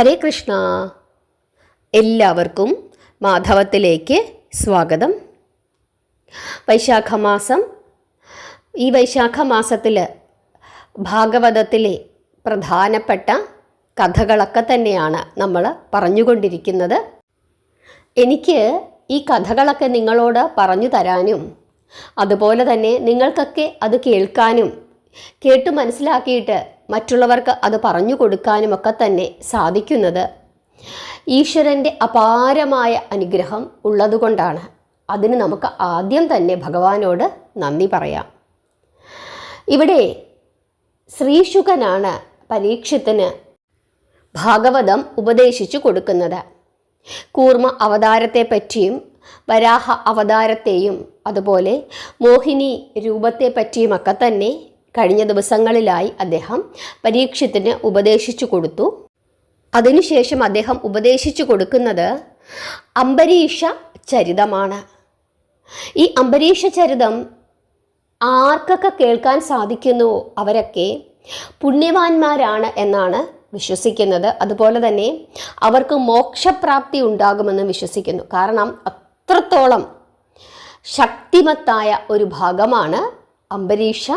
ഹരേ കൃഷ്ണ. എല്ലാവർക്കും മാധവത്തിലേക്ക് സ്വാഗതം. വൈശാഖമാസം. ഈ വൈശാഖമാസത്തിൽ ഭാഗവതത്തിലെ പ്രധാനപ്പെട്ട കഥകളൊക്കെ തന്നെയാണ് നമ്മൾ പറഞ്ഞുകൊണ്ടിരിക്കുന്നത്. എനിക്ക് ഈ കഥകളൊക്കെ നിങ്ങളോട് പറഞ്ഞു തരാനും അതുപോലെ തന്നെ നിങ്ങൾക്കൊക്കെ അത് കേൾക്കാനും കേട്ട് മനസ്സിലാക്കിയിട്ട് മറ്റുള്ളവർക്ക് അത് പറഞ്ഞു കൊടുക്കാനുമൊക്കെ തന്നെ സാധിക്കുന്നത് ഈശ്വരൻ്റെ അപാരമായ അനുഗ്രഹം ഉള്ളതുകൊണ്ടാണ്. അതിന് നമുക്ക് ആദ്യം തന്നെ ഭഗവാനോട് നന്ദി പറയാം. ഇവിടെ ശ്രീശുകനാണ് പരീക്ഷത്തിന് ഭാഗവതം ഉപദേശിച്ചു കൊടുക്കുന്നത്. കൂർമ്മ അവതാരത്തെ പറ്റിയും വരാഹ അവതാരത്തെയും അതുപോലെ മോഹിനി രൂപത്തെ പറ്റിയുമൊക്കെ തന്നെ കഴിഞ്ഞ ദിവസങ്ങളിലായി അദ്ദേഹം പരീക്ഷത്തിന് ഉപദേശിച്ചു കൊടുത്തു. അതിനുശേഷം അദ്ദേഹം ഉപദേശിച്ചു കൊടുക്കുന്നത് അംബരീഷ ചരിതമാണ്. ഈ അംബരീഷ ചരിതം ആർക്കൊക്കെ കേൾക്കാൻ സാധിക്കുന്നുവോ അവരൊക്കെ പുണ്യവാന്മാരാണ് എന്നാണ് വിശ്വസിക്കുന്നത്. അതുപോലെ തന്നെ അവർക്ക് മോക്ഷപ്രാപ്തി ഉണ്ടാകുമെന്ന് വിശ്വസിക്കുന്നു. കാരണം അത്രത്തോളം ശക്തിമത്തായ ഒരു ഭാഗമാണ് അംബരീഷ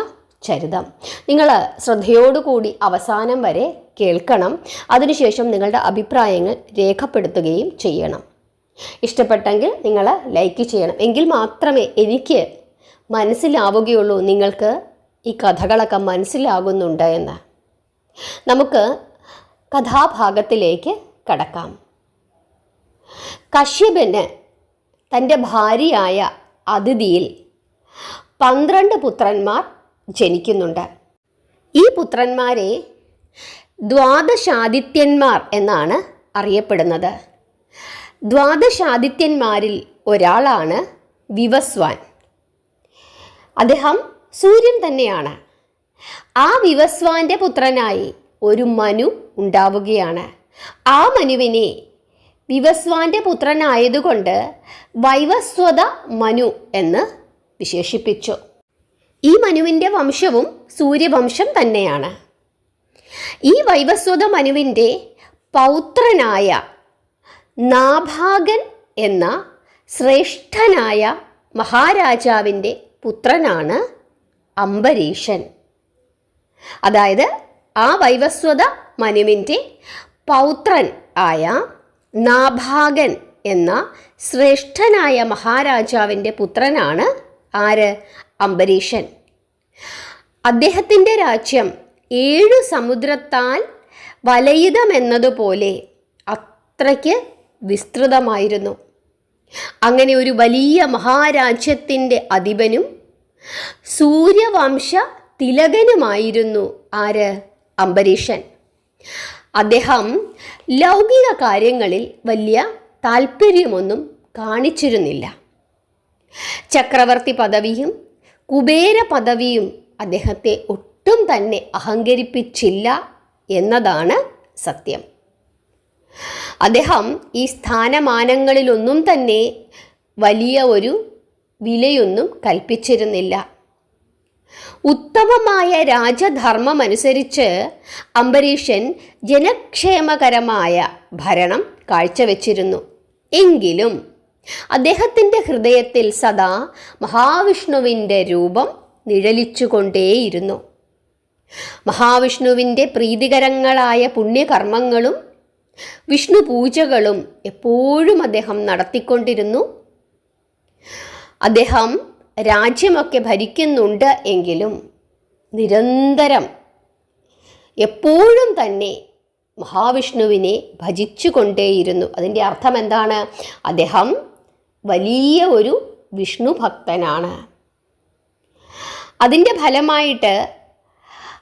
ചരിതം. നിങ്ങൾ ശ്രദ്ധയോടുകൂടി അവസാനം വരെ കേൾക്കണം. അതിനുശേഷം നിങ്ങളുടെ അഭിപ്രായങ്ങൾ രേഖപ്പെടുത്തുകയും ചെയ്യണം. ഇഷ്ടപ്പെട്ടെങ്കിൽ നിങ്ങൾ ലൈക്ക് ചെയ്യണം. എങ്കിൽ മാത്രമേ എനിക്ക് മനസ്സിലാവുകയുള്ളൂ നിങ്ങൾക്ക് ഈ കഥകളൊക്കെ മനസ്സിലാകുന്നുണ്ട് എന്ന്. നമുക്ക് കഥാഭാഗത്തിലേക്ക് കടക്കാം. കശ്യപന് തൻ്റെ ഭാര്യയായ അദിതിയിൽ 12 പുത്രന്മാർ ജനിക്കുന്നുണ്ട്. ഈ പുത്രന്മാരെ ദ്വാദശാദിത്യന്മാർ എന്നാണ് അറിയപ്പെടുന്നത്. ദ്വാദശാദിത്യന്മാരിൽ ഒരാളാണ് വിവസ്വാൻ. അദ്ദേഹം സൂര്യൻ തന്നെയാണ്. ആ വിവസ്വാന്റെ പുത്രനായി ഒരു മനു ഉണ്ടാവുകയാണ്. ആ മനുവിനെ വിവസ്വാന്റെ പുത്രനായതുകൊണ്ട് വൈവസ്വത മനു എന്ന് വിശേഷിപ്പിച്ചു. ഈ മനുവിൻ്റെ വംശവും സൂര്യവംശം തന്നെയാണ്. ഈ വൈവസ്വത മനുവിൻ്റെ പൗത്രനായ നാഭാഗൻ എന്ന ശ്രേഷ്ഠനായ മഹാരാജാവിൻ്റെ പുത്രനാണ് അംബരീഷൻ. അതായത് ആ വൈവസ്വത മനുവിൻ്റെ പൗത്രൻ ആയ നാഭാഗൻ എന്ന ശ്രേഷ്ഠനായ മഹാരാജാവിൻ്റെ പുത്രനാണ് ആര്? അംബരീഷൻ. അദ്ദേഹത്തിൻ്റെ രാജ്യം 7 സമുദ്രത്താൽ വലയിതമെന്നതുപോലെ അത്രയ്ക്ക് വിസ്തൃതമായിരുന്നു. അങ്ങനെ ഒരു വലിയ മഹാരാജ്യത്തിൻ്റെ അധിപനും സൂര്യവംശ തിലകനുമായിരുന്നു ആര്? അംബരീഷൻ. അദ്ദേഹം ലൗകിക കാര്യങ്ങളിൽ വലിയ താല്പര്യമൊന്നും കാണിച്ചിരുന്നില്ല. ചക്രവർത്തി പദവിയും കുബേര പദവിയും അദ്ദേഹത്തെ ഒട്ടും തന്നെ അഹങ്കരിപ്പിച്ചില്ല എന്നതാണ് സത്യം. അദ്ദേഹം ഈ സ്ഥാനമാനങ്ങളിലൊന്നും തന്നെ വലിയ ഒരു വിലയൊന്നും കൽപ്പിച്ചിരുന്നില്ല. ഉത്തമമായ രാജധർമ്മമനുസരിച്ച് അംബരീഷൻ ജനക്ഷേമകരമായ ഭരണം കാഴ്ചവെച്ചിരുന്നു. എങ്കിലും അദ്ദേഹത്തിൻ്റെ ഹൃദയത്തിൽ സദാ മഹാവിഷ്ണുവിൻ്റെ രൂപം നിഴലിച്ചുകൊണ്ടേയിരുന്നു. മഹാവിഷ്ണുവിൻ്റെ പ്രീതികരങ്ങളായ പുണ്യകർമ്മങ്ങളും വിഷ്ണു പൂജകളും എപ്പോഴും അദ്ദേഹം നടത്തിക്കൊണ്ടിരുന്നു. അദ്ദേഹം രാജ്യമൊക്കെ ഭരിക്കുന്നുണ്ട് എങ്കിലും നിരന്തരം എപ്പോഴും തന്നെ മഹാവിഷ്ണുവിനെ ഭജിച്ചുകൊണ്ടേയിരുന്നു. അതിൻ്റെ അർത്ഥം എന്താണ്? അദ്ദേഹം വലിയ ഒരു വിഷ്ണു ഭക്തനാണ്. അതിൻ്റെ ഫലമായിട്ട്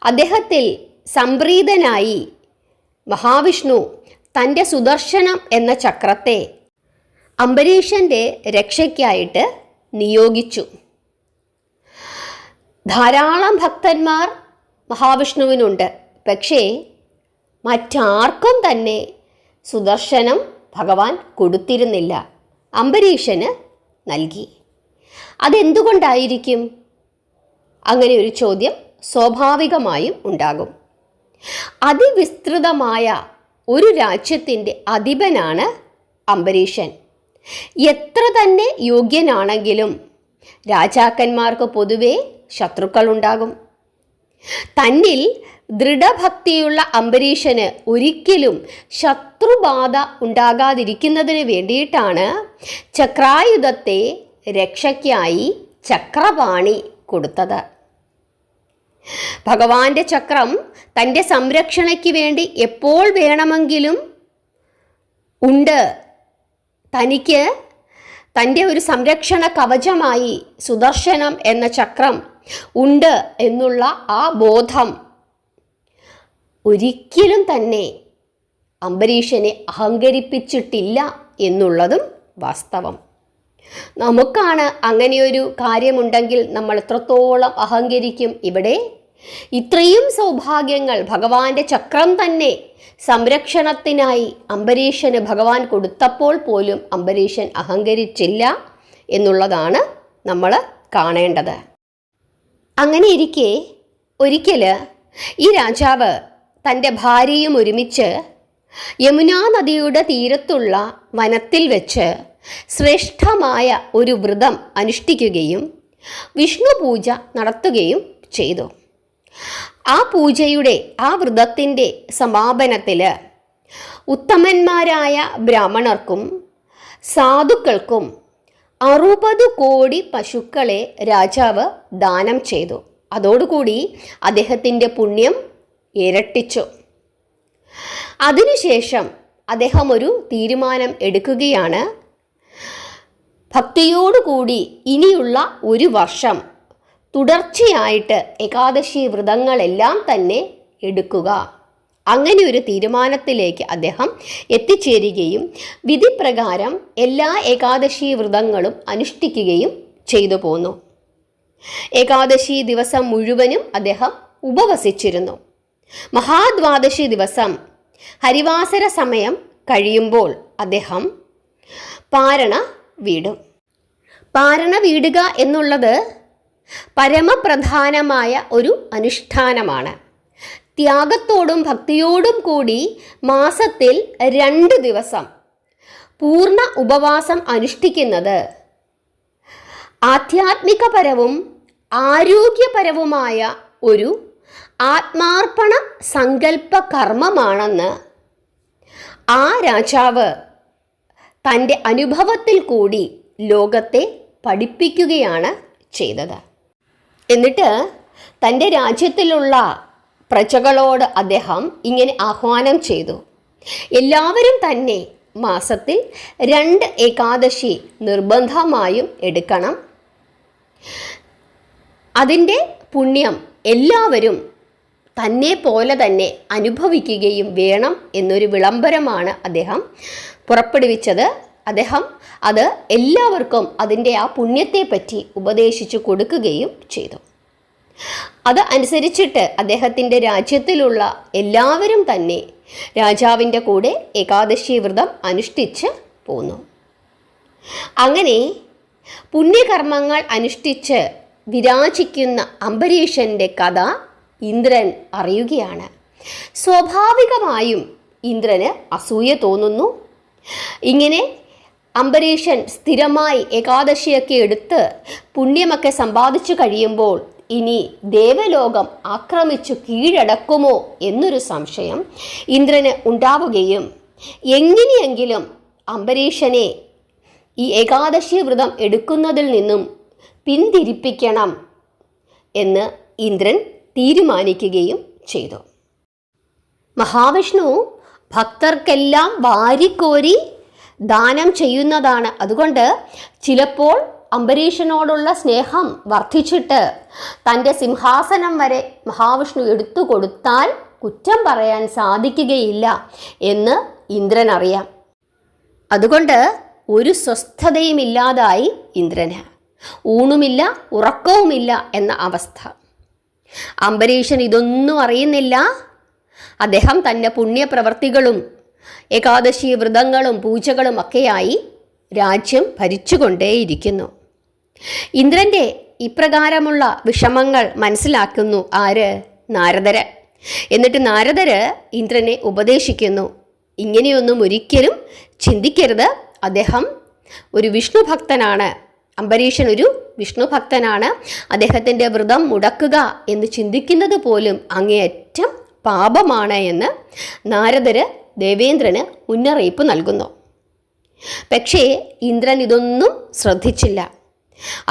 അദ്ദേഹത്തിൽ സംപ്രീതനായി മഹാവിഷ്ണു തൻ്റെ സുദർശനം എന്ന ചക്രത്തെ അംബരീഷൻ്റെ രക്ഷയ്ക്കായിട്ട് നിയോഗിച്ചു. ധാരാളം ഭക്തന്മാർ മഹാവിഷ്ണുവിനുണ്ട്. പക്ഷേ മറ്റാർക്കും തന്നെ സുദർശനം ഭഗവാൻ കൊടുത്തിരുന്നില്ല. അംബരീഷന് നൽകി. അതെന്തുകൊണ്ടായിരിക്കും? അങ്ങനെ ഒരു ചോദ്യം സ്വാഭാവികമായും ഉണ്ടാകും. അതിവിസ്തൃതമായ ഒരു രാജ്യത്തിൻ്റെ അധിപനാണ് അംബരീഷൻ. എത്ര തന്നെ യോഗ്യനാണെങ്കിലും രാജാക്കന്മാർക്ക് പൊതുവെ ശത്രുക്കളുണ്ടാകും. തന്നിൽ ദൃഢഭക്തിയുള്ള അംബരീഷന് ഒരിക്കലും ശത്രുബാധ ഉണ്ടാകാതിരിക്കുന്നതിന് വേണ്ടിയിട്ടാണ് ചക്രായുധത്തെ രക്ഷയ്ക്കായി ചക്രപാണി കൊടുത്തത്. ഭഗവാന്റെ ചക്രം തൻ്റെ സംരക്ഷണയ്ക്ക് വേണ്ടി എപ്പോൾ വേണമെങ്കിലും ഉണ്ട്. തനിക്ക് തൻ്റെ ഒരു സംരക്ഷണ കവചമായി സുദർശനം എന്ന ചക്രം ഉണ്ട് എന്നുള്ള ആ ബോധം ഒരിക്കലും തന്നെ അംബരീഷനെ അഹങ്കരിപ്പിച്ചിട്ടില്ല എന്നുള്ളതും വാസ്തവം. നമുക്കാണ് അങ്ങനെയൊരു കാര്യമുണ്ടെങ്കിൽ നമ്മൾ എത്രത്തോളം അഹങ്കരിക്കും. ഇവിടെ ഇത്രയും സൗഭാഗ്യങ്ങൾ ഭഗവാന്റെ ചക്രം തന്നെ സംരക്ഷണത്തിനായി അംബരീഷന് ഭഗവാൻ കൊടുത്തപ്പോൾ പോലും അംബരീഷൻ അഹങ്കരിച്ചില്ല എന്നുള്ളതാണ് നമ്മൾ കാണേണ്ടത്. അങ്ങനെ ഇരിക്കെ ഒരിക്കൽ ഈ രാജാവ് തൻ്റെ ഭാര്യയും ഒരുമിച്ച് യമുനാ നദിയുടെ തീരത്തുള്ള വനത്തിൽ വെച്ച് ശ്രേഷ്ഠമായ ഒരു വ്രതം അനുഷ്ഠിക്കുകയും വിഷ്ണു പൂജ നടത്തുകയും ചെയ്തു. ആ പൂജയുടെ ആ വ്രതത്തിൻ്റെ സമാപനത്തിൽ ഉത്തമന്മാരായ ബ്രാഹ്മണർക്കും സാധുക്കൾക്കും 60 കോടി പശുക്കളെ രാജാവ് ദാനം ചെയ്തു. അതോടുകൂടി അദ്ദേഹത്തിൻ്റെ പുണ്യം ഇരട്ടിച്ചു. അതിനുശേഷം അദ്ദേഹം ഒരു തീരുമാനം എടുക്കുകയാണ്. ഭക്തിയോടുകൂടി ഇനിയുള്ള ഒരു വർഷം തുടർച്ചയായിട്ട് ഏകാദശി വ്രതങ്ങളെല്ലാം തന്നെ എടുക്കുക. അങ്ങനെ ഒരു തീരുമാനത്തിലേക്ക് അദ്ദേഹം എത്തിച്ചേരുകയും വിധിപ്രകാരം എല്ലാ ഏകാദശി വ്രതങ്ങളും അനുഷ്ഠിക്കുകയും ചെയ്തു പോന്നു. ഏകാദശി ദിവസം മുഴുവനും അദ്ദേഹം ഉപവസിച്ചിരുന്നു. മഹാദ്വാദശി ദിവസം ഹരിവാസര സമയം കഴിയുമ്പോൾ അദ്ദേഹം പാരണ വീടും. പാരണ വീടുക എന്നുള്ളത് പരമപ്രധാനമായ ഒരു അനുഷ്ഠാനമാണ്. ത്യാഗത്തോടും ഭക്തിയോടും കൂടി മാസത്തിൽ 2 ദിവസം പൂർണ്ണ ഉപവാസം അനുഷ്ഠിക്കുന്നത് ആധ്യാത്മികപരവും ആരോഗ്യപരവുമായ ഒരു ആത്മാർപ്പണ സങ്കല്പ കർമ്മമാണെന്ന് ആ രാജാവ് തൻ്റെ അനുഭവത്തിൽ കൂടി ലോകത്തെ പഠിപ്പിക്കുകയാണ് ചെയ്തത്. എന്നിട്ട് തൻ്റെ രാജ്യത്തിലുള്ള പ്രജകളോട് അദ്ദേഹം ഇങ്ങനെ ആഹ്വാനം ചെയ്തു. എല്ലാവരും തന്നെ മാസത്തിൽ 2 ഏകാദശി നിർബന്ധമായും എടുക്കണം. അതിൻ്റെ പുണ്യം എല്ലാവരും തന്നെ പോലെ തന്നെ അനുഭവിക്കുകയും വേണം എന്നൊരു വിളംബരമാണ് അദ്ദേഹം പുറപ്പെടുവിച്ചത്. അദ്ദേഹം അത് എല്ലാവർക്കും അതിൻ്റെ ആ പുണ്യത്തെപ്പറ്റി ഉപദേശിച്ചു കൊടുക്കുകയും ചെയ്തു. അത് അനുസരിച്ചിട്ട് അദ്ദേഹത്തിൻ്റെ രാജ്യത്തിലുള്ള എല്ലാവരും തന്നെ രാജാവിൻ്റെ കൂടെ ഏകാദശി വ്രതം അനുഷ്ഠിച്ച് പോന്നു. അങ്ങനെ പുണ്യകർമ്മങ്ങൾ അനുഷ്ഠിച്ച് വിരാജിക്കുന്ന അംബരീഷൻ്റെ കഥ ഇന്ദ്രൻ അറിയുകയാണ്. സ്വാഭാവികമായും ഇന്ദ്രന് അസൂയ തോന്നുന്നു. ഇങ്ങനെ അംബരീഷൻ സ്ഥിരമായി ഏകാദശിയൊക്കെ എടുത്ത് പുണ്യമൊക്കെ സമ്പാദിച്ചു കഴിയുമ്പോൾ ഇനി ദേവലോകം ആക്രമിച്ചു കീഴടക്കുമോ എന്നൊരു സംശയം ഇന്ദ്രന് ഉണ്ടാവുകയും എങ്ങനെയെങ്കിലും അംബരീഷനെ ഈ ഏകാദശി വ്രതം എടുക്കുന്നതിൽ നിന്നും പിന്തിരിപ്പിക്കണം എന്ന് ഇന്ദ്രൻ തീരുമാനിക്കുകയും ചെയ്തു. മഹാവിഷ്ണു ഭക്തർക്കെല്ലാം വാരിക്കോരി ദാനം ചെയ്യുന്നതാണ്. അതുകൊണ്ട് ചിലപ്പോൾ അംബരീഷനോടുള്ള സ്നേഹം വർദ്ധിച്ചിട്ട് തൻ്റെ സിംഹാസനം വരെ മഹാവിഷ്ണു എടുത്തു കൊടുത്താൽ കുറ്റം പറയാൻ സാധിക്കുകയില്ല എന്ന് ഇന്ദ്രൻ അറിയാം. അതുകൊണ്ട് ഒരു സ്വസ്ഥതയുമില്ലാതായി ഇന്ദ്രന്. ഊണുമില്ല ഉറക്കവുമില്ല എന്ന അവസ്ഥ. അംബരീഷൻ ഇതൊന്നും അറിയുന്നില്ല. അദ്ദേഹം തൻ്റെ പുണ്യപ്രവർത്തികളും ഏകാദശി വ്രതങ്ങളും പൂജകളും ഒക്കെയായി രാജ്യം ഭരിച്ചുകൊണ്ടേയിരിക്കുന്നു. ഇന്ദ്രൻ്റെ ഇപ്രകാരമുള്ള വിഷമങ്ങൾ മനസ്സിലാക്കുന്നു ആര്? നാരദര്. എന്നിട്ട് നാരദര് ഇന്ദ്രനെ ഉപദേശിക്കുന്നു. ഇങ്ങനെയൊന്നും ഒരിക്കലും ചിന്തിക്കരുത്. അദ്ദേഹം ഒരു വിഷ്ണു ഭക്തനാണ്. അംബരീഷൻ ഒരു വിഷ്ണു ഭക്തനാണ്. അദ്ദേഹത്തിൻ്റെ വ്രതം മുടക്കുക എന്ന് ചിന്തിക്കുന്നത് പോലും അങ്ങേയറ്റം പാപമാണ് എന്ന് നാരദര് ദേവേന്ദ്രന് മുന്നറിയിപ്പ് നൽകുന്നു. പക്ഷേ ഇന്ദ്രൻ ഇതൊന്നും ശ്രദ്ധിച്ചില്ല.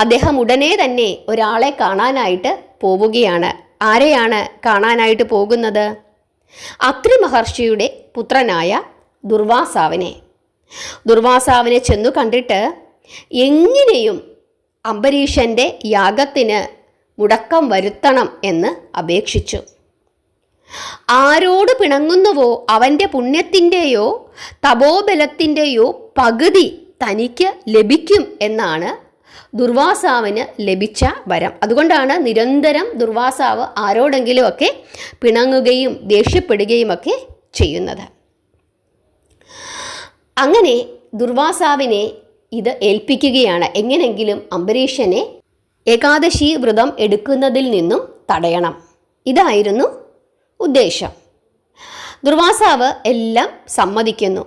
അദ്ദേഹം ഉടനെ തന്നെ ഒരാളെ കാണാനായിട്ട് പോവുകയാണ്. ആരെയാണ് കാണാനായിട്ട് പോകുന്നത്? അത്രി മഹർഷിയുടെ പുത്രനായ ദുർവാസാവിനെ. ദുർവാസാവിനെ ചെന്നു കണ്ടിട്ട് എങ്ങനെയും അംബരീഷൻ്റെ യാഗത്തിന് മുടക്കം വരുത്തണം എന്ന് അപേക്ഷിച്ചു. ആരോട് പിണങ്ങുന്നുവോ അവൻ്റെ പുണ്യത്തിൻ്റെയോ തപോബലത്തിൻ്റെയോ പകുതി തനിക്ക് ലഭിക്കും എന്നാണ് ദുർവാസാവിന് ലഭിച്ച വരം. അതുകൊണ്ടാണ് നിരന്തരം ദുർവാസാവ് ആരോടെങ്കിലുമൊക്കെ പിണങ്ങുകയും ദേഷ്യപ്പെടുകയുമൊക്കെ ചെയ്യുന്നത്. അങ്ങനെ ദുർവാസാവിനെ ഇത് ഏൽപ്പിക്കുകയാണ്. എങ്ങനെങ്കിലും അംബരീഷനെ ഏകാദശി വ്രതം എടുക്കുന്നതിൽ നിന്നും തടയണം. ഇതായിരുന്നു ഉദ്ദേശം. ദുർവാസാവ് എല്ലാം സമ്മതിക്കുന്നു.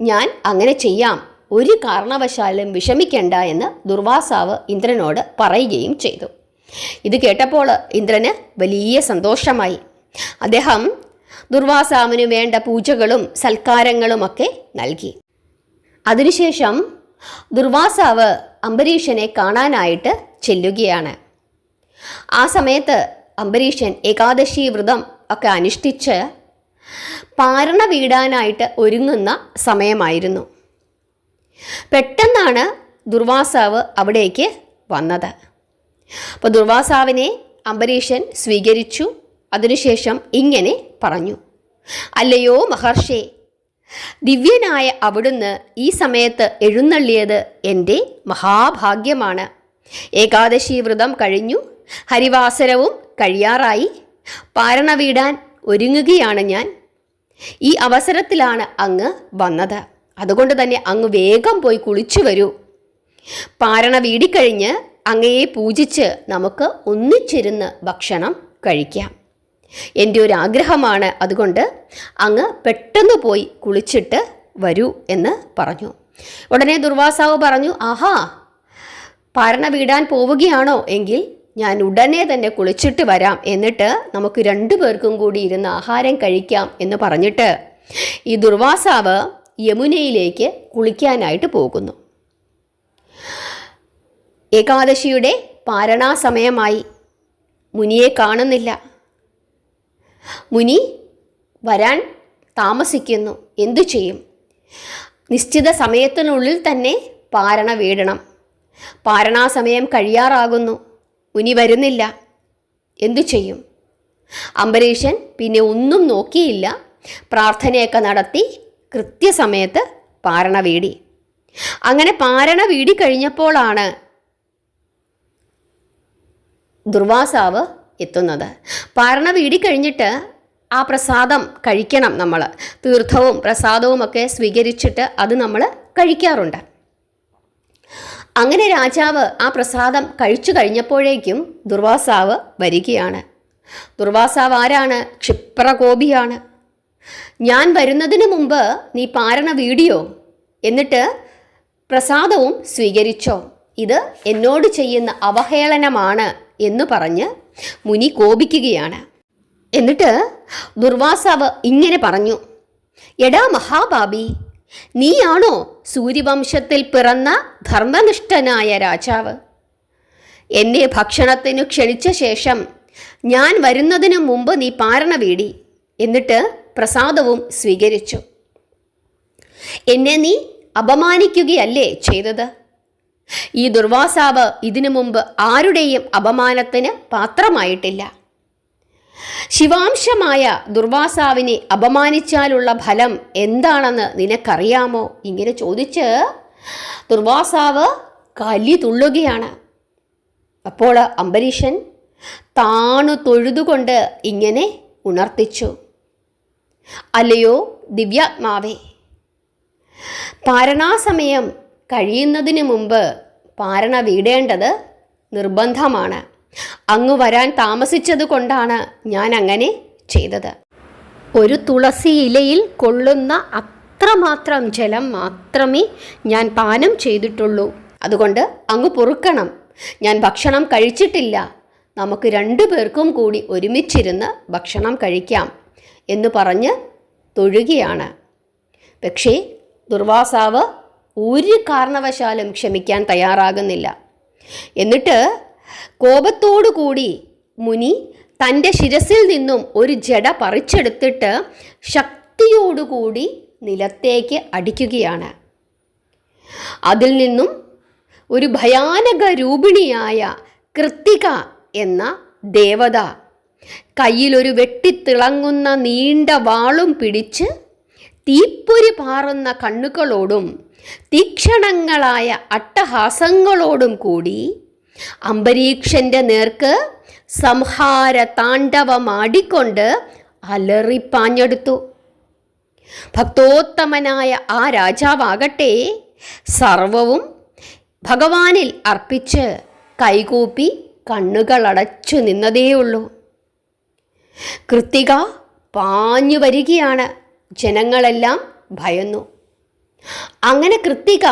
ഞാൻ അങ്ങനെ ചെയ്യാം, ഒരു കാരണവശാലും വിഷമിക്കേണ്ട എന്ന് ദുർവാസാവ് ഇന്ദ്രനോട് പറയുകയും ചെയ്തു. ഇത് കേട്ടപ്പോൾ ഇന്ദ്രന് വലിയ സന്തോഷമായി. അദ്ദേഹം ദുർവാസാവിന് വേണ്ട പൂജകളും സൽക്കാരങ്ങളുമൊക്കെ നൽകി. അതിനുശേഷം ദുർവാസാവ് അംബരീഷനെ കാണാനായിട്ട് ചെല്ലുകയാണ്. ആ സമയത്ത് അംബരീഷൻ ഏകാദശി വ്രതം ഒക്കെ അനുഷ്ഠിച്ച് പാരണ വീടാനായിട്ട് ഒരുങ്ങുന്ന സമയമായിരുന്നു. പെട്ടെന്നാണ് ദുർവാസാവ് അവിടേക്ക് വന്നത്. അപ്പോൾ ദുർവാസാവിനെ അംബരീഷൻ സ്വീകരിച്ചു. അതിനുശേഷം ഇങ്ങനെ പറഞ്ഞു: അല്ലയോ മഹർഷേ, ദിവ്യനായ അവിടുന്ന് ഈ സമയത്ത് എഴുന്നള്ളിയത് എൻ്റെ മഹാഭാഗ്യമാണ്. ഏകാദശി വ്രതം കഴിഞ്ഞു, ഹരിവാസരവും കഴിയാറായി, പാരണ വീടാൻ ഒരുങ്ങുകയാണ് ഞാൻ. ഈ അവസരത്തിലാണ് അങ്ങ് വന്നത്. അതുകൊണ്ട് തന്നെ അങ്ങ് വേഗം പോയി കുളിച്ചു വരൂ. പാരണ വീടിക്കഴിഞ്ഞ് അങ്ങയെ പൂജിച്ച് നമുക്ക് ഒന്നിച്ചിരുന്ന് ഭക്ഷണം കഴിക്കാം. എൻ്റെ ഒരു ആഗ്രഹമാണ്. അതുകൊണ്ട് അങ്ങ് പെട്ടെന്ന് പോയി കുളിച്ചിട്ട് വരൂ എന്ന് പറഞ്ഞു. ഉടനെ ദുർവാസാവ് പറഞ്ഞു: ആഹാ, പാരണ വീടാൻ പോവുകയാണോ? എങ്കിൽ ഞാൻ ഉടനെ തന്നെ കുളിച്ചിട്ട് വരാം. എന്നിട്ട് നമുക്ക് 2 പേർക്കും കൂടി ഇരുന്ന് ആഹാരം കഴിക്കാം എന്ന് പറഞ്ഞിട്ട് ഈ ദുർവാസാവ് യമുനയിലേക്ക് കുളിക്കാനായിട്ട് പോകുന്നു. ഏകാദശിയുടെ പാരണാ സമയമായി. മുനിയെ കാണുന്നില്ല. മുനി വരാൻ താമസിക്കുന്നു. എന്തു ചെയ്യും? നിശ്ചിത സമയത്തിനുള്ളിൽ തന്നെ പാരണ വീടണം. പാരണാ സമയം കഴിയാറാകുന്നു. മുനി വരുന്നില്ല. എന്തു ചെയ്യും? അംബരീഷൻ പിന്നെ ഒന്നും നോക്കിയില്ല. പ്രാർത്ഥനയൊക്കെ നടത്തി കൃത്യസമയത്ത് പാരണ വീടി. അങ്ങനെ പാരണ വീടി കഴിഞ്ഞപ്പോഴാണ് ദുർവാസാവ് എത്തുന്നത്. പാരണ വീടി കഴിഞ്ഞിട്ട് ആ പ്രസാദം കഴിക്കണം. നമ്മൾ തീർത്ഥവും പ്രസാദവും ഒക്കെ സ്വീകരിച്ചിട്ട് അത് നമ്മൾ കഴിക്കാറുണ്ട്. അങ്ങനെ രാജാവ് ആ പ്രസാദം കഴിച്ചു കഴിഞ്ഞപ്പോഴേക്കും ദുർവാസാവ് വരികയാണ്. ദുർവാസാവ് ആരാണ്? ക്ഷിപ്രകോപിയാണ്. ഞാൻ വരുന്നതിന് മുമ്പ് നീ പാരണ വീടിയോ? എന്നിട്ട് പ്രസാദവും സ്വീകരിച്ചോ? ഇത് എന്നോട് ചെയ്യുന്ന അവഹേളനമാണ് എന്ന് പറഞ്ഞ് മുനി കോപിക്കുകയാണ്. എന്നിട്ട് ദുർവാസാവ് ഇങ്ങനെ പറഞ്ഞു: എടാ മഹാപാപി, നീയാണോ സൂര്യവംശത്തിൽ പിറന്ന ധർമ്മനിഷ്ഠനായ രാജാവ്? എന്നെ ഭക്ഷണത്തിന് ക്ഷണിച്ച ശേഷം ഞാൻ വരുന്നതിന് മുമ്പ് നീ പാരണ വീടി, എന്നിട്ട് പ്രസാദവും സ്വീകരിച്ചു. എന്നെ നീ അപമാനിക്കുകയല്ലേ ചെയ്തത്? ഈ ദുർവാസാവ് ഇതിനു മുമ്പ് ആരുടെയും അപമാനത്തിന് പാത്രമായിട്ടില്ല. ശിവാംശമായ ദുർവാസാവിനെ അപമാനിച്ചാലുള്ള ഫലം എന്താണെന്ന് നിനക്കറിയാമോ? ഇങ്ങനെ ചോദിച്ച് ദുർവാസാവ് കലി തുള്ളുകയാണ്. അപ്പോൾ അംബരീഷൻ താണു തൊഴുതുകൊണ്ട് ഇങ്ങനെ ഉണർത്തിച്ചു: അല്ലയോ ദിവ്യാത്മാവേ, പാരണാസമയം കഴിയുന്നതിന് മുമ്പ് പാരണ വീടേണ്ടത് നിർബന്ധമാണ്. അങ്ങ് വരാൻ താമസിച്ചത് കൊണ്ടാണ് ഞാൻ അങ്ങനെ ചെയ്തത്. ഒരു തുളസി ഇലയിൽ കൊള്ളുന്ന അത്രമാത്രം ജലം മാത്രമേ ഞാൻ പാനം ചെയ്തിട്ടുള്ളൂ. അതുകൊണ്ട് അങ്ങ് പൊറുക്കണം. ഞാൻ ഭക്ഷണം കഴിച്ചിട്ടില്ല. നമുക്ക് 2 പേർക്കും കൂടി ഒരുമിച്ചിരുന്ന് ഭക്ഷണം കഴിക്കാം എന്ന് പറഞ്ഞ് തൊഴുകയാണ്. പക്ഷേ ദുർവാസാവ് ഒരു കാരണവശാലും ക്ഷമിക്കാൻ തയ്യാറാകുന്നില്ല. എന്നിട്ട് കോപത്തോടു കൂടി മുനി തൻ്റെ ശിരസിൽ നിന്നും ഒരു ജട പറിച്ചെടുത്തിട്ട് ശക്തിയോടുകൂടി നിലത്തേക്ക് അടിക്കുകയാണ്. അതിൽ നിന്നും ഒരു ഭയാനക രൂപിണിയായ കൃത്തിക എന്ന ദേവത കയ്യിലൊരു വെട്ടിത്തിളങ്ങുന്ന നീണ്ട വാളും പിടിച്ച് തീപ്പൊരി പാറുന്ന കണ്ണുകളോടും തീക്ഷണങ്ങളായ അട്ടഹാസങ്ങളോടും കൂടി അംബരീക്ഷൻ്റെ നേർക്ക് സംഹാര താണ്ഡവമാടിക്കൊണ്ട് അലറിപ്പാഞ്ഞെടുത്തു. ഭക്തോത്തമനായ ആ രാജാവാകട്ടെ സർവവും ഭഗവാനിൽ അർപ്പിച്ച് കൈകൂപ്പി കണ്ണുകളടച്ചു നിന്നതേയുള്ളൂ. കൃത്തിക പാഞ്ഞു വരികയാണ്. ജനങ്ങളെല്ലാം ഭയന്നു. അങ്ങനെ കൃത്തിക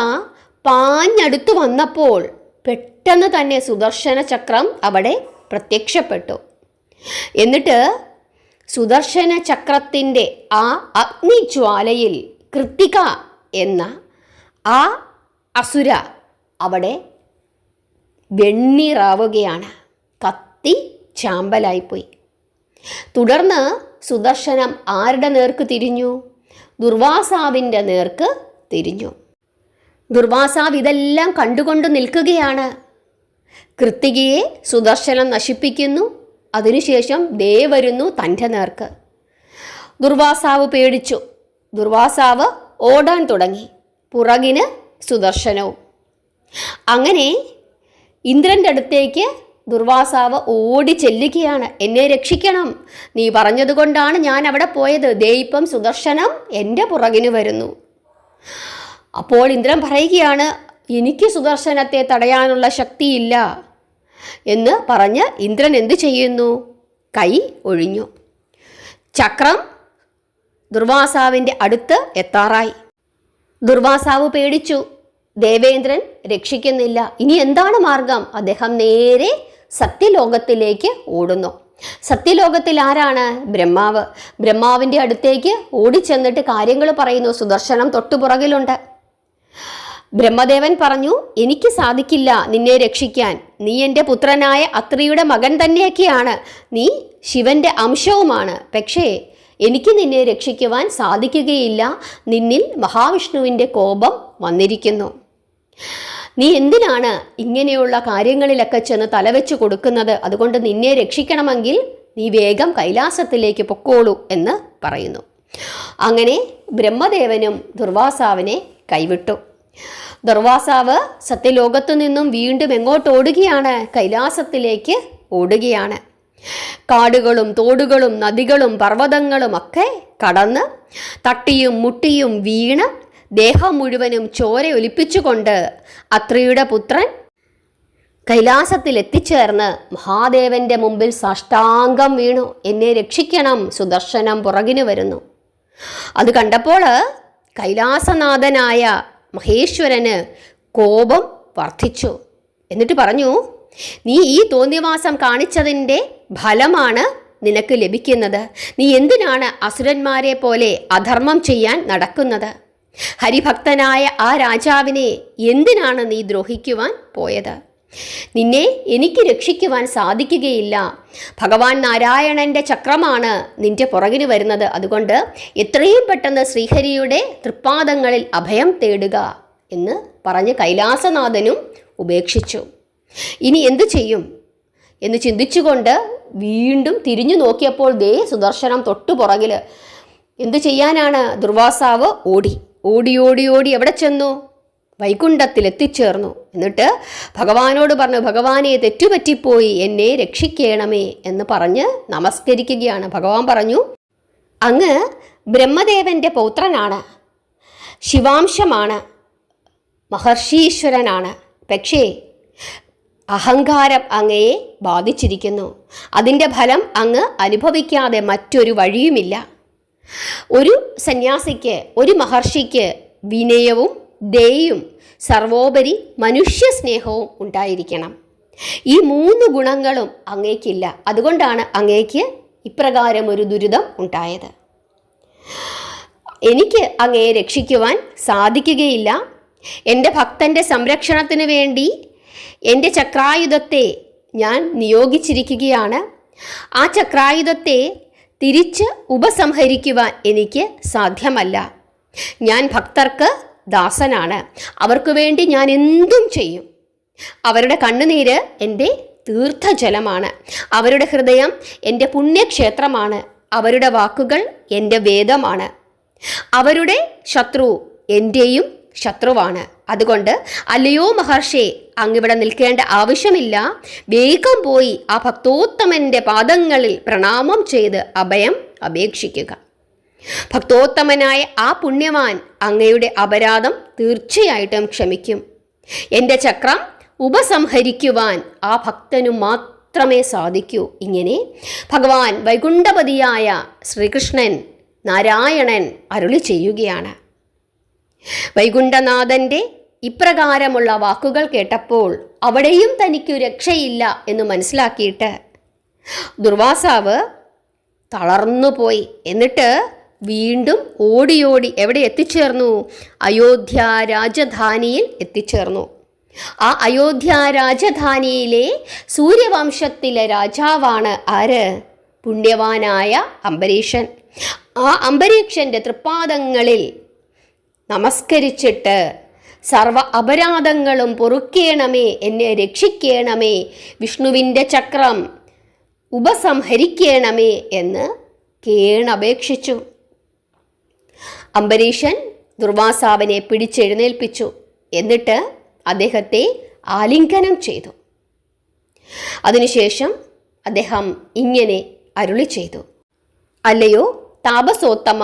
പാഞ്ഞടുത്തു വന്നപ്പോൾ പെട്ടെന്ന് തന്നെ സുദർശന ചക്രം അവിടെ പ്രത്യക്ഷപ്പെട്ടു. എന്നിട്ട് സുദർശന ചക്രത്തിൻ്റെ ആ അഗ്നിജ്വാലയിൽ കൃത്തിക എന്ന ആ അസുര അവിടെ വെണ്ണീറാവുകയാണ്. കത്തി ചാമ്പലായിപ്പോയി. തുടർന്ന് സുദർശനം ആരുടെ നേർക്ക് തിരിഞ്ഞു? ദുർവാസാവിൻ്റെ നേർക്ക് തിരിഞ്ഞു. ദുർവാസാവ് ഇതെല്ലാം കണ്ടുകൊണ്ട് നിൽക്കുകയാണ്. കൃത്തികയെ സുദർശനം നശിപ്പിക്കുന്നു. അതിനുശേഷം ദേ വരുന്നു തൻ്റെ നേർക്ക്. ദുർവാസാവ് പേടിച്ചു. ദുർവാസാവ് ഓടാൻ തുടങ്ങി. പുറകിന് സുദർശനവും. അങ്ങനെ ഇന്ദ്രൻ്റെ അടുത്തേക്ക് ദുർവാസാവ് ഓടി ചെല്ലുകയാണ്. എന്നെ രക്ഷിക്കണം, നീ പറഞ്ഞതുകൊണ്ടാണ് ഞാൻ അവിടെ പോയത്. ദേ ഇപ്പം സുദർശനം എൻ്റെ പുറകിന് വരുന്നു. അപ്പോൾ ഇന്ദ്രൻ പറയുകയാണ്, എനിക്ക് സുദർശനത്തെ തടയാനുള്ള ശക്തിയില്ല എന്ന് പറഞ്ഞ് ഇന്ദ്രൻ എന്തു ചെയ്യുന്നു? കൈ ഒഴിഞ്ഞു. ചക്രം ദുർവാസാവിൻ്റെ അടുത്ത് എത്താറായി. ദുർവാസാവ് പേടിച്ചു. ദേവേന്ദ്രൻ രക്ഷിക്കുന്നില്ല. ഇനി എന്താണ് മാർഗം? അദ്ദേഹം നേരെ സത്യലോകത്തിലേക്ക് ഓടുന്നു. സത്യലോകത്തിൽ ആരാണ്? ബ്രഹ്മാവ്. ബ്രഹ്മാവിൻ്റെ അടുത്തേക്ക് ഓടിച്ചെന്നിട്ട് കാര്യങ്ങൾ പറയുന്നു. സുദർശനം തൊട്ടുപുറകിലുണ്ട്. ബ്രഹ്മദേവൻ പറഞ്ഞു, എനിക്ക് സാധിക്കില്ല നിന്നെ രക്ഷിക്കാൻ. നീ എൻ്റെ പുത്രനായ അത്രിയുടെ മകൻ തന്നെയൊക്കെയാണ്. നീ ശിവൻ്റെ അംശവുമാണ്. പക്ഷേ എനിക്ക് നിന്നെ രക്ഷിക്കുവാൻ സാധിക്കുകയില്ല. നിന്നിൽ മഹാവിഷ്ണുവിൻ്റെ കോപം വന്നിരിക്കുന്നു. നീ എന്തിനാണ് ഇങ്ങനെയുള്ള കാര്യങ്ങളിലൊക്കെ ചെന്ന് തലവെച്ച് കൊടുക്കുന്നത്? അതുകൊണ്ട് നിന്നെ രക്ഷിക്കണമെങ്കിൽ നീ വേഗം കൈലാസത്തിലേക്ക് പൊക്കോളൂ എന്ന് പറയുന്നു. അങ്ങനെ ബ്രഹ്മദേവനും ദുർവാസാവിനെ കൈവിട്ടു. ദുർവാസാവ് സത്യലോകത്തു നിന്നും വീണ്ടും എങ്ങോട്ട് ഓടുകയാണ്? കൈലാസത്തിലേക്ക് ഓടുകയാണ്. കാടുകളും തോടുകളും നദികളും പർവ്വതങ്ങളും ഒക്കെ കടന്ന് തട്ടിയും മുട്ടിയും വീണ് ദേഹം മുഴുവനും ചോര ഒലിപ്പിച്ചുകൊണ്ട് അത്രിയുടെ പുത്രൻ കൈലാസത്തിൽ എത്തിച്ചേർന്ന് മഹാദേവന്റെ മുമ്പിൽ സാഷ്ടാംഗം വീണു. എന്നെ രക്ഷിക്കണം, സുദർശനം പുറകിന് വരുന്നു. അത് കണ്ടപ്പോൾ കൈലാസനാഥനായ മഹേശ്വരന് കോപം വർദ്ധിച്ചു. എന്നിട്ട് പറഞ്ഞു, നീ ഈ തോന്നിവാസം കാണിച്ചതിൻ്റെ ഫലമാണ് നിനക്ക് ലഭിക്കുന്നത്. നീ എന്തിനാണ് അസുരന്മാരെ പോലെ അധർമ്മം ചെയ്യാൻ നടക്കുന്നത്? ഹരിഭക്തനായ ആ രാജാവിനെ എന്തിനാണ് നീ ദ്രോഹിക്കുവാൻ പോയത്? നിന്നെ എനിക്ക് രക്ഷിക്കുവാൻ സാധിക്കുകയില്ല. ഭഗവാൻ നാരായണൻ്റെ ചക്രമാണ് നിന്റെ പുറകിന് വരുന്നത്. അതുകൊണ്ട് എത്രയും പെട്ടെന്ന് ശ്രീഹരിയുടെ തൃപ്പാദങ്ങളിൽ അഭയം തേടുക എന്ന് പറഞ്ഞ് കൈലാസനാഥനും ഉപേക്ഷിച്ചു. ഇനി എന്തു ചെയ്യും എന്ന് ചിന്തിച്ചുകൊണ്ട് വീണ്ടും തിരിഞ്ഞു നോക്കിയപ്പോൾ ദേ സുദർശനം തൊട്ടു പുറകിൽ. എന്തു ചെയ്യാനാണ്? ദുർവാസാവ് ഓടി ഓടി ഓടി ഓടി എവിടെ ചെന്നു? വൈകുണ്ഠത്തിൽ എത്തിച്ചേർന്നു. എന്നിട്ട് ഭഗവാനോട് പറഞ്ഞു, ഭഗവാനെ തെറ്റുപറ്റിപ്പോയി, എന്നെ രക്ഷിക്കണമേ എന്ന് പറഞ്ഞ് നമസ്കരിക്കുകയാണ്. ഭഗവാൻ പറഞ്ഞു, അങ്ങ് ബ്രഹ്മദേവൻ്റെ പൗത്രനാണ്, ശിവാംശമാണ്, മഹർഷീശ്വരനാണ്. പക്ഷേ അഹങ്കാരം അങ്ങയെ ബാധിച്ചിരിക്കുന്നു. അതിൻ്റെ ഫലം അങ്ങ് അനുഭവിക്കാതെ മറ്റൊരു വഴിയുമില്ല. ഒരു സന്യാസിക്ക്, ഒരു മഹർഷിക്ക് വിനയവും ദയയും സർവോപരി മനുഷ്യസ്നേഹവും ഉണ്ടായിരിക്കണം. ഈ 3 ഗുണങ്ങളും അങ്ങേക്കില്ല. അതുകൊണ്ടാണ് അങ്ങേക്ക് ഇപ്രകാരം ഒരു ദുരിതം ഉണ്ടായത്. എനിക്ക് അങ്ങയെ രക്ഷിക്കുവാൻ സാധിക്കുകയില്ല. എൻ്റെ ഭക്തൻ്റെ സംരക്ഷണത്തിന് വേണ്ടി എൻ്റെ ചക്രായുധത്തെ ഞാൻ നിയോഗിച്ചിരിക്കുകയാണ്. ആ ചക്രായുധത്തെ തിരിച്ച് ഉപസംഹരിക്കുവാൻ എനിക്ക് സാധ്യമല്ല. ഞാൻ ഭക്തർക്ക് ദാസനാണ്. അവർക്ക് വേണ്ടി ഞാൻ എന്തും ചെയ്യും. അവരുടെ കണ്ണുനീര് എൻ്റെ തീർത്ഥജലമാണ്. അവരുടെ ഹൃദയം എൻ്റെ പുണ്യക്ഷേത്രമാണ്. അവരുടെ വാക്കുകൾ എൻ്റെ വേദമാണ്. അവരുടെ ശത്രു എൻ്റെയും ശത്രുവാണ്. അതുകൊണ്ട് അല്ലയോ മഹർഷേ, അങ്ങിവിടെ നിൽക്കേണ്ട ആവശ്യമില്ല. വേഗം പോയി ആ ഭക്തോത്തമൻ്റെ പാദങ്ങളിൽ പ്രണാമം ചെയ്ത് അഭയം അപേക്ഷിക്കുക. ഭക്തോത്തമനായ ആ പുണ്യവാൻ അങ്ങയുടെ അപരാധം തീർച്ചയായിട്ടും ക്ഷമിക്കും. എൻ്റെ ചക്രം ഉപസംഹരിക്കുവാൻ ആ ഭക്തനു മാത്രമേ സാധിക്കൂ. ഇങ്ങനെ ഭഗവാൻ വൈകുണ്ഠപതിയായ ശ്രീകൃഷ്ണൻ നാരായണൻ അരുളി ചെയ്യുകയാണ്. വൈകുണ്ഠനാഥൻ്റെ ഇപ്രകാരമുള്ള വാക്കുകൾ കേട്ടപ്പോൾ അവിടെയും തനിക്കു രക്ഷയില്ല എന്ന് മനസ്സിലാക്കിയിട്ട് ദുർവാസാവ് തളർന്നുപോയി. എന്നിട്ട് വീണ്ടും ഓടിയോടി എവിടെ എത്തിച്ചേർന്നു? അയോധ്യ രാജധാനിയിൽ എത്തിച്ചേർന്നു. ആ അയോധ്യ രാജധാനിയിലെ സൂര്യവംശത്തിലെ രാജാവാണ് ആര്? പുണ്യവാനായ അംബരീഷൻ. ആ അംബരീക്ഷൻ്റെ തൃപ്പാദങ്ങളിൽ നമസ്കരിച്ചിട്ട് സർവ അപരാധങ്ങളും പൊറുക്കേണമേ, എന്നെ രക്ഷിക്കണമേ, വിഷ്ണുവിൻ്റെ ചക്രം ഉപസംഹരിക്കണമേ എന്ന് കേണപേക്ഷിച്ചു. അംബരീഷൻ ദുർവാസാവിനെ പിടിച്ചെഴുന്നേൽപ്പിച്ചു. എന്നിട്ട് അദ്ദേഹത്തെ ആലിംഗനം ചെയ്തു. അതിനുശേഷം അദ്ദേഹം ഇങ്ങനെ അരുളി ചെയ്തു: അല്ലയോ താപസോത്തമ,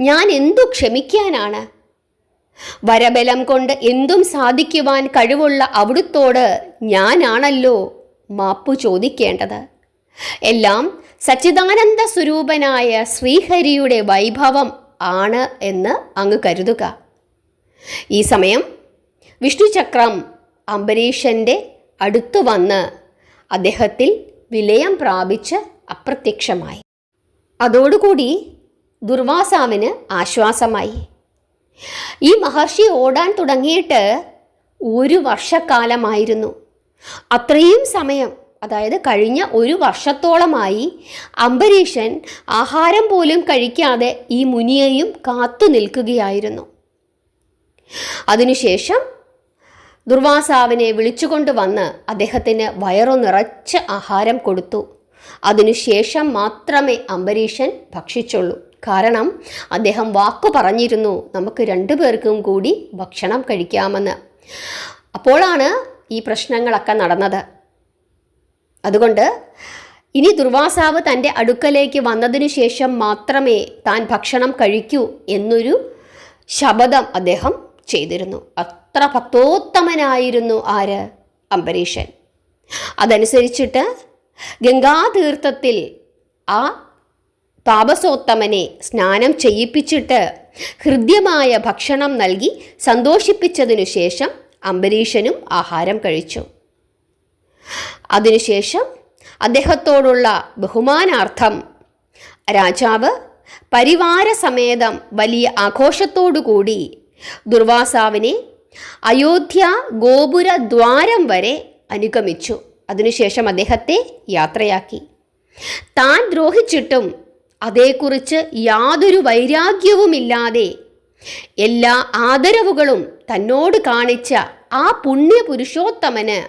ഞാൻ എന്തു ക്ഷമിക്കാനാണ്? വരബലം കൊണ്ട് എന്തും സാധിക്കുവാൻ കഴിവുള്ള അവിടുത്തോട് ഞാനാണല്ലോ മാപ്പു ചോദിക്കേണ്ടത്. എല്ലാം സച്ചിദാനന്ദ സ്വരൂപനായ ശ്രീഹരിയുടെ വൈഭവം ആണ് എന്ന് അങ്ങ് കരുതുക. ഈ സമയം വിഷ്ണുചക്രം അംബരീഷൻ്റെ അടുത്തു വന്ന് അദ്ദേഹത്തിൽ വിലയം പ്രാപിച്ച് അപ്രത്യക്ഷമായി. അതോടുകൂടി ദുർവാസാവിന് ആശ്വാസമായി. ഈ മഹർഷി ഓടാൻ തുടങ്ങിയിട്ട് 1 വർഷക്കാലമായിരുന്നു. അത്രയും സമയം, അതായത് കഴിഞ്ഞ 1 വർഷത്തോളമായി അംബരീഷൻ ആഹാരം പോലും കഴിക്കാതെ ഈ മുനിയെയും കാത്തു നിൽക്കുകയായിരുന്നു. അതിനുശേഷം ദുർവാസാവിനെ വിളിച്ചുകൊണ്ട് വന്ന് അദ്ദേഹത്തിന് വയറു നിറച്ച് ആഹാരം കൊടുത്തു. അതിനുശേഷം മാത്രമേ അംബരീഷൻ ഭക്ഷിച്ചുള്ളൂ. കാരണം അദ്ദേഹം വാക്കു പറഞ്ഞിരുന്നു, നമുക്ക് 2 പേർക്കും കൂടി ഭക്ഷണം കഴിക്കാമെന്ന്. അപ്പോഴാണ് ഈ പ്രശ്നങ്ങളൊക്കെ നടന്നത്. അതുകൊണ്ട് ഇനി ദുർവാസാവ് തൻ്റെ അടുക്കലേക്ക് വന്നതിനു ശേഷം മാത്രമേ താൻ ഭക്ഷണം കഴിക്കൂ എന്നൊരു ശപഥം അദ്ദേഹം ചെയ്തിരുന്നു. അത്ര ഭക്തോത്തമനായിരുന്നു ആര്? അംബരീഷൻ. അതനുസരിച്ചിട്ട് ഗംഗാതീർത്ഥത്തിൽ ആ താപസോത്തമനെ സ്നാനം ചെയ്യിപ്പിച്ചിട്ട് ഹൃദ്യമായ ഭക്ഷണം നൽകി സന്തോഷിപ്പിച്ചതിനു ശേഷം അംബരീഷനും ആഹാരം കഴിച്ചു. അതിനുശേഷം അദ്ദേഹത്തോടുള്ള ബഹുമാനാർത്ഥം രാജാവ് പരിവാരസമേതം വലിയ ആഘോഷത്തോടുകൂടി ദുർവാസാവിനെ അയോധ്യ ഗോപുരദ്വാരം വരെ അനുഗമിച്ചു. അതിനുശേഷം അദ്ദേഹത്തെ യാത്രയാക്കി. താൻ ദ്രോഹിച്ചിട്ടും അതേക്കുറിച്ച് യാതൊരു വൈരാഗ്യവുമില്ലാതെ എല്ലാ ആദരവുകളും തന്നോട് കാണിച്ച ആ പുണ്യപുരുഷോത്തമന്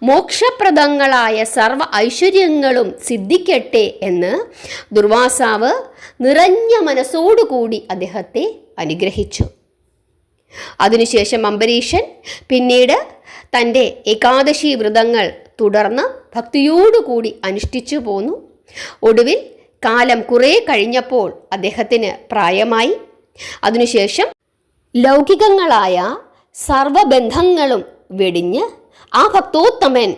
മോക്ഷപ്രദങ്ങളായ സർവ ഐശ്വര്യങ്ങളും സിദ്ധിക്കട്ടെ എന്ന് ദുർവാസാവ് നിറഞ്ഞ മനസ്സോടുകൂടി അദ്ദേഹത്തെ അനുഗ്രഹിച്ചു. അതിനുശേഷം അംബരീഷൻ പിന്നീട് തൻ്റെ ഏകാദശി വ്രതങ്ങൾ തുടർന്ന് ഭക്തിയോടുകൂടി അനുഷ്ഠിച്ചു പോന്നു. ഒടുവിൽ കാലം കുറേ കഴിഞ്ഞപ്പോൾ അദ്ദേഹത്തിന് പ്രായമായി. അതിനുശേഷം ലൗകികങ്ങളായ സർവബന്ധങ്ങളും വെടിഞ്ഞ് ആ ഭക്തോത്തമൻ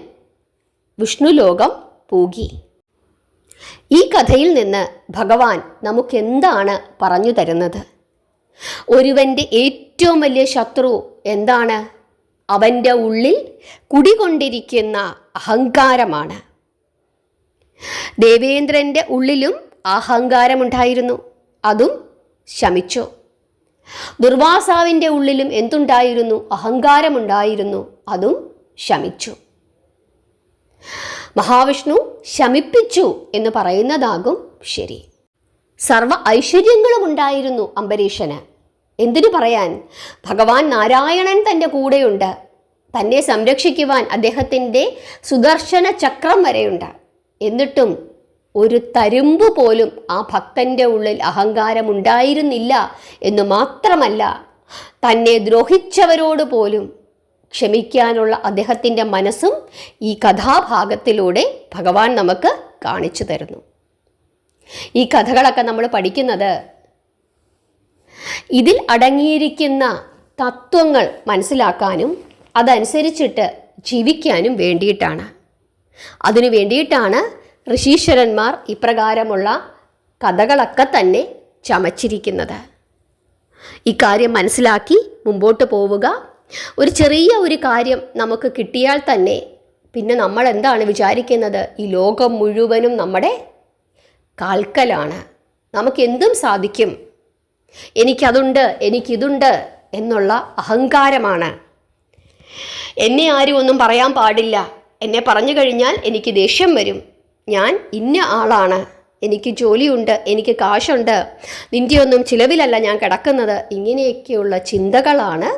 വിഷ്ണുലോകം പൂകി. ഈ കഥയിൽ നിന്ന് ഭഗവാൻ നമുക്കെന്താണ് പറഞ്ഞു തരുന്നത്? ഒരുവൻ്റെ ഏറ്റവും വലിയ ശത്രു എന്താണ്? അവൻ്റെ ഉള്ളിൽ കുടികൊണ്ടിരിക്കുന്ന അഹങ്കാരമാണ്. ദേവേന്ദ്രൻ്റെ ഉള്ളിലും അഹങ്കാരമുണ്ടായിരുന്നു, അതും ശമിച്ചു. ദുർവാസാവിൻ്റെ ഉള്ളിലും എന്തുണ്ടായിരുന്നു? അഹങ്കാരമുണ്ടായിരുന്നു, അതും ശമിച്ചു. മഹാവിഷ്ണു ശമിപ്പിച്ചു എന്ന് പറയുന്നതാകും ശരി. സർവ ഐശ്വര്യങ്ങളും ഉണ്ടായിരുന്നു അംബരീഷന്. എന്തിനു പറയാൻ, ഭഗവാൻ നാരായണൻ തൻ്റെ കൂടെയുണ്ട്. തന്നെ സംരക്ഷിക്കുവാൻ അദ്ദേഹത്തിൻ്റെ സുദർശന ചക്രം വരെയുണ്ട്. എന്നിട്ടും ഒരു തരുമ്പ് പോലും ആ ഭക്തൻ്റെ ഉള്ളിൽ അഹങ്കാരമുണ്ടായിരുന്നില്ല എന്ന് മാത്രമല്ല, തന്നെ ദ്രോഹിച്ചവരോട് പോലും ക്ഷമിക്കാനുള്ള അദ്ദേഹത്തിൻ്റെ മനസ്സും ഈ കഥാഭാഗത്തിലൂടെ ഭഗവാൻ നമുക്ക് കാണിച്ചു തരുന്നു. ഈ കഥകളൊക്കെ നമ്മൾ പഠിക്കുന്നത് ഇതിൽ അടങ്ങിയിരിക്കുന്ന തത്വങ്ങൾ മനസ്സിലാക്കാനും അതനുസരിച്ചിട്ട് ജീവിക്കാനും വേണ്ടിയിട്ടാണ്. അതിനു വേണ്ടിയിട്ടാണ് ഋഷീശ്വരന്മാർ ഇപ്രകാരമുള്ള കഥകളൊക്കെ തന്നെ ചമച്ചിരിക്കുന്നത്. ഇക്കാര്യം മനസ്സിലാക്കി മുമ്പോട്ട് പോവുക. ഒരു ചെറിയ ഒരു കാര്യം നമുക്ക് കിട്ടിയാൽ തന്നെ പിന്നെ നമ്മൾ എന്താണ് വിചാരിക്കുന്നത്? ഈ ലോകം മുഴുവനും നമ്മുടെ കാൽക്കലാണ്, നമുക്കെന്തും സാധിക്കും, എനിക്കതുണ്ട്, എനിക്കിതുണ്ട് എന്നുള്ള അഹങ്കാരമാണ്. എന്നെ ആരും ഒന്നും പറയാൻ പാടില്ല, എന്നെ പറഞ്ഞു കഴിഞ്ഞാൽ എനിക്ക് ദേഷ്യം വരും, ഞാൻ ഇന്ന ആളാണ്, എനിക്ക് ജോലിയുണ്ട്, എനിക്ക് കാശുണ്ട്, നിൻ്റെ ഒന്നും ചിലവിലല്ല ഞാൻ കിടക്കുന്നത്. ഇങ്ങനെയൊക്കെയുള്ള ചിന്തകളാണ്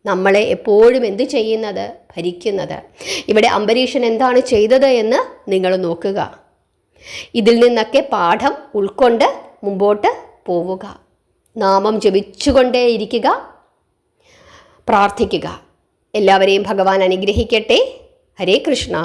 നമ്മളെ എപ്പോഴും എന്ത് ചെയ്യുന്നത്? ഭരിക്കുന്നത്. ഇവിടെ അംബരീഷൻ എന്താണ് ചെയ്തത് എന്ന് നിങ്ങൾ നോക്കുക. ഇതിൽ നിന്നൊക്കെ പാഠം ഉൾക്കൊണ്ട് മുമ്പോട്ട് പോവുക. നാമം ജപിച്ചുകൊണ്ടേയിരിക്കുക, പ്രാർത്ഥിക്കുക. എല്ലാവരെയും ഭഗവാൻ അനുഗ്രഹിക്കട്ടെ. ഹരേ കൃഷ്ണ.